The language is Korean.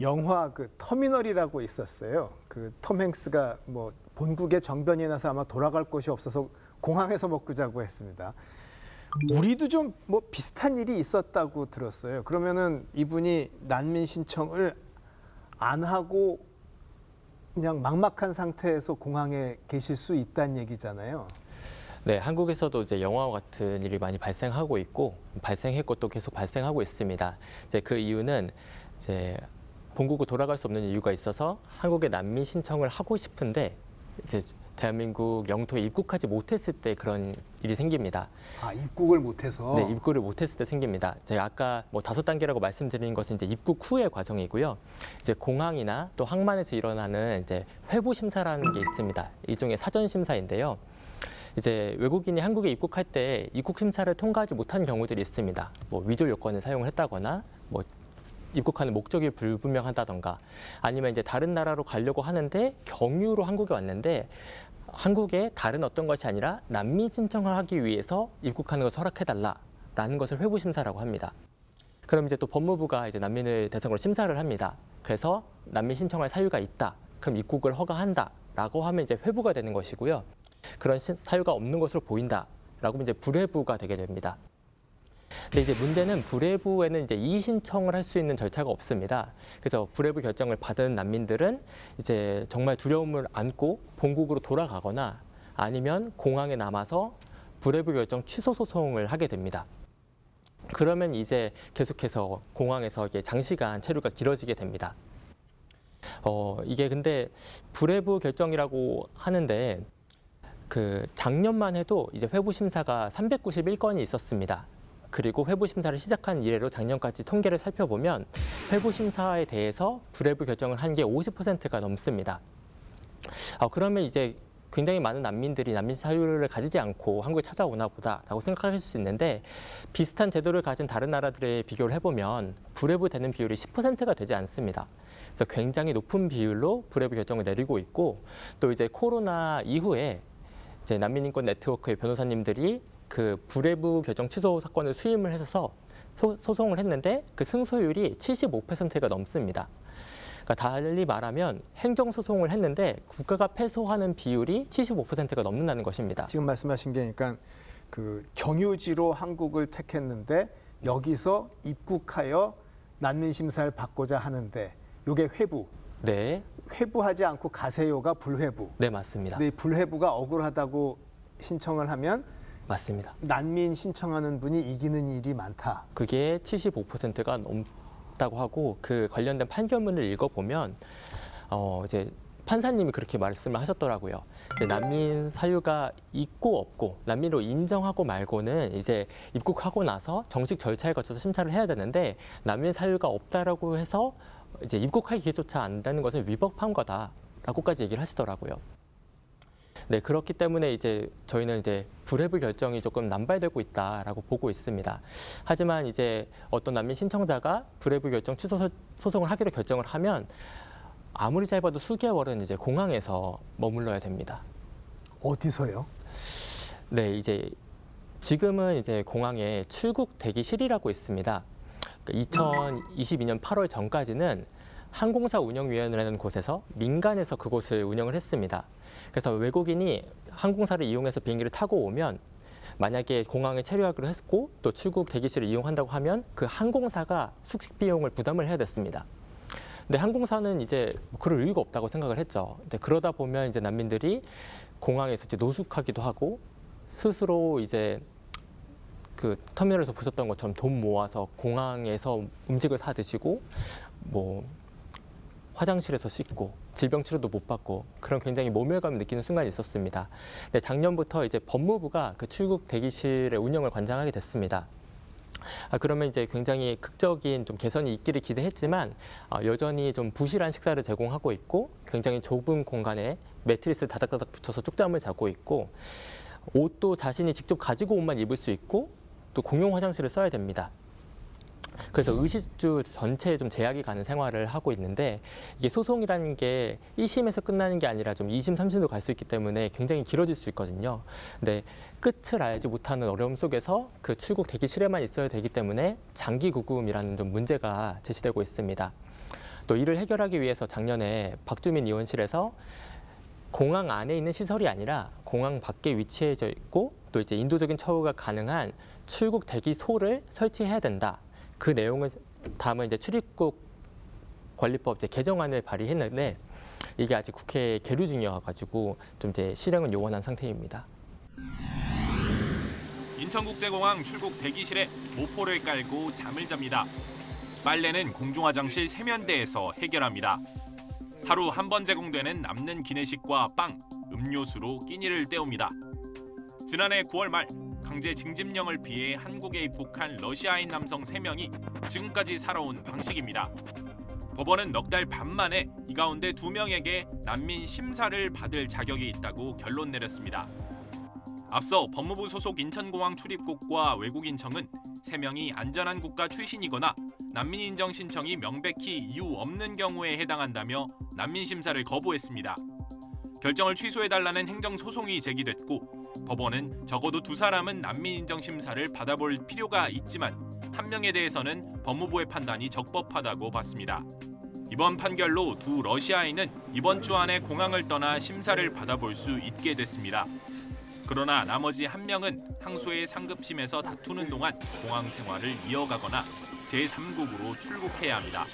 영화 그 터미널이라고 있었어요. 그 톰 행스가 뭐 본국에 정변이 나서 아마 돌아갈 곳이 없어서 공항에서 먹고 자고 했습니다. 우리도 좀 뭐 비슷한 일이 있었다고 들었어요. 그러면은 이분이 난민 신청을 안 하고 그냥 막막한 상태에서 공항에 계실 수 있다는 얘기잖아요. 네, 한국에서도 이제 영화와 같은 일이 많이 발생하고 있고 발생했고 또 계속 발생하고 있습니다. 이제 그 이유는 이제 본국으로 돌아갈 수 없는 이유가 있어서 한국에 난민 신청을 하고 싶은데 이제 대한민국 영토에 입국하지 못했을 때 그런 일이 생깁니다. 아, 입국을 못해서? 네, 입국을 못했을 때 생깁니다. 제가 아까 뭐 5단계라고 말씀드린 것은 이제 입국 후의 과정이고요. 이제 공항이나 또 항만에서 일어나는 이제 회부 심사라는 게 있습니다. 일종의 사전 심사인데요. 이제 외국인이 한국에 입국할 때 입국 심사를 통과하지 못한 경우들이 있습니다. 뭐 위조 요건을 사용을 했다거나 뭐 입국하는 목적이 불분명하다던가 아니면 이제 다른 나라로 가려고 하는데 경유로 한국에 왔는데 한국에 다른 어떤 것이 아니라 난민 신청을 하기 위해서 입국하는 것을 허락해달라라는 것을 회부 심사라고 합니다. 그럼 이제 또 법무부가 이제 난민을 대상으로 심사를 합니다. 그래서 난민 신청할 사유가 있다. 그럼 입국을 허가한다라고 하면 이제 회부가 되는 것이고요. 그런 사유가 없는 것으로 보인다라고 하면 이제 불회부가 되게 됩니다. 근데 이제 문제는 불회부에는 이제 이의 신청을 할 수 있는 절차가 없습니다. 그래서 불회부 결정을 받은 난민들은 이제 정말 두려움을 안고 본국으로 돌아가거나 아니면 공항에 남아서 불회부 결정 취소 소송을 하게 됩니다. 그러면 이제 계속해서 공항에서 이게 장시간 체류가 길어지게 됩니다. 이게 근데 불회부 결정이라고 하는데 그 작년만 해도 이제 회부 심사가 391건이 있었습니다. 그리고 회부 심사를 시작한 이래로 작년까지 통계를 살펴보면 회부 심사에 대해서 불회부 결정을 한 게 50%가 넘습니다. 그러면 이제 굉장히 많은 난민들이 난민 사유를 가지지 않고 한국에 찾아오나 보다라고 생각하실 수 있는데 비슷한 제도를 가진 다른 나라들에 비교를 해보면 불회부 되는 비율이 10%가 되지 않습니다. 그래서 굉장히 높은 비율로 불회부 결정을 내리고 있고 또 이제 코로나 이후에 이제 난민인권 네트워크의 변호사님들이 그 불회부 결정 취소 사건을 수임을 해서 소송을 했는데 그 승소율이 75%가 넘습니다. 그러니까 달리 말하면 행정소송을 했는데 국가가 패소하는 비율이 75%가 넘는다는 것입니다. 지금 말씀하신 게 그러니까 그 경유지로 한국을 택했는데 여기서 입국하여 난민 심사를 받고자 하는데 이게 회부. 네. 회부하지 않고 가세요가 불회부. 네, 맞습니다. 근데 이 불회부가 억울하다고 신청을 하면 맞습니다. 난민 신청하는 분이 이기는 일이 많다. 그게 75%가 넘다고 하고 그 관련된 판결문을 읽어보면 이제 판사님이 그렇게 말씀을 하셨더라고요. 난민 사유가 있고 없고 난민으로 인정하고 말고는 이제 입국하고 나서 정식 절차에 거쳐서 심사를 해야 되는데 난민 사유가 없다라고 해서 이제 입국할 기회조차 안 되는 것은 위법한 거다라고까지 얘기를 하시더라고요. 네, 그렇기 때문에 이제 저희는 이제 불회부 결정이 조금 남발되고 있다라고 보고 있습니다. 하지만 이제 어떤 난민 신청자가 불회부 결정 취소 소송을 하기로 결정을 하면 아무리 짧아도 수개월은 이제 공항에서 머물러야 됩니다. 어디서요? 네, 이제 지금은 이제 공항에 출국 대기실이라고 있습니다. 2022년 8월 전까지는 항공사 운영위원회라는 곳에서 민간에서 그곳을 운영을 했습니다. 그래서 외국인이 항공사를 이용해서 비행기를 타고 오면 만약에 공항에 체류하기로 했고 또 출국 대기실을 이용한다고 하면 그 항공사가 숙식 비용을 부담을 해야 됐습니다. 근데 항공사는 이제 그럴 이유가 없다고 생각을 했죠. 이제 그러다 보면 이제 난민들이 공항에서 이제 노숙하기도 하고 스스로 이제 그 터미널에서 보셨던 것처럼 돈 모아서 공항에서 음식을 사 드시고 뭐 화장실에서 씻고 질병 치료도 못 받고 그런 굉장히 모멸감을 느끼는 순간이 있었습니다. 근데 작년부터 이제 법무부가 그 출국 대기실의 운영을 관장하게 됐습니다. 그러면 이제 굉장히 극적인 좀 개선이 있기를 기대했지만 여전히 좀 부실한 식사를 제공하고 있고 굉장히 좁은 공간에 매트리스를 다닥다닥 붙여서 쪽잠을 자고 있고 옷도 자신이 직접 가지고 옷만 입을 수 있고 또 공용 화장실을 써야 됩니다. 그래서 의식주 전체에 좀 제약이 가는 생활을 하고 있는데 이게 소송이라는 게 1심에서 끝나는 게 아니라 좀 2심, 3심도 갈 수 있기 때문에 굉장히 길어질 수 있거든요. 근데 끝을 알지 못하는 어려움 속에서 그 출국 대기실에만 있어야 되기 때문에 장기 구금이라는 좀 문제가 제시되고 있습니다. 또 이를 해결하기 위해서 작년에 박주민 의원실에서 공항 안에 있는 시설이 아니라 공항 밖에 위치해져 있고 또 이제 인도적인 처우가 가능한 출국 대기소를 설치해야 된다. 그 내용을 담은 이제 출입국 관리법 이제 개정안을 발의했는데 이게 아직 국회에 계류 중이어가지고 좀 이제 실행은 요원한 상태입니다. 인천국제공항 출국 대기실에 모포를 깔고 잠을 잡니다. 빨래는 공중화장실 세면대에서 해결합니다. 하루 한 번 제공되는 남는 기내식과 빵, 음료수로 끼니를 때웁니다. 지난해 9월 말 강제 징집령을 피해 한국에 입국한 러시아인 남성 3명이 지금까지 살아온 방식입니다. 법원은 넉 달 반 만에 이 가운데 2명에게 난민 심사를 받을 자격이 있다고 결론 내렸습니다. 앞서 법무부 소속 인천공항 출입국과 외국인청은 3명이 안전한 국가 출신이거나 난민 인정 신청이 명백히 이유 없는 경우에 해당한다며 난민 심사를 거부했습니다. 결정을 취소해달라는 행정소송이 제기됐고 법원은 적어도 2사람은 난민 인정 심사를 받아볼 필요가 있지만 1명에 대해서는 법무부의 판단이 적법하다고 봤습니다. 이번 판결로 2 러시아인은 이번 주 안에 공항을 떠나 심사를 받아볼 수 있게 됐습니다. 그러나 나머지 1명은 항소의 상급심에서 다투는 동안 공항 생활을 이어가거나 제3국으로 출국해야 합니다.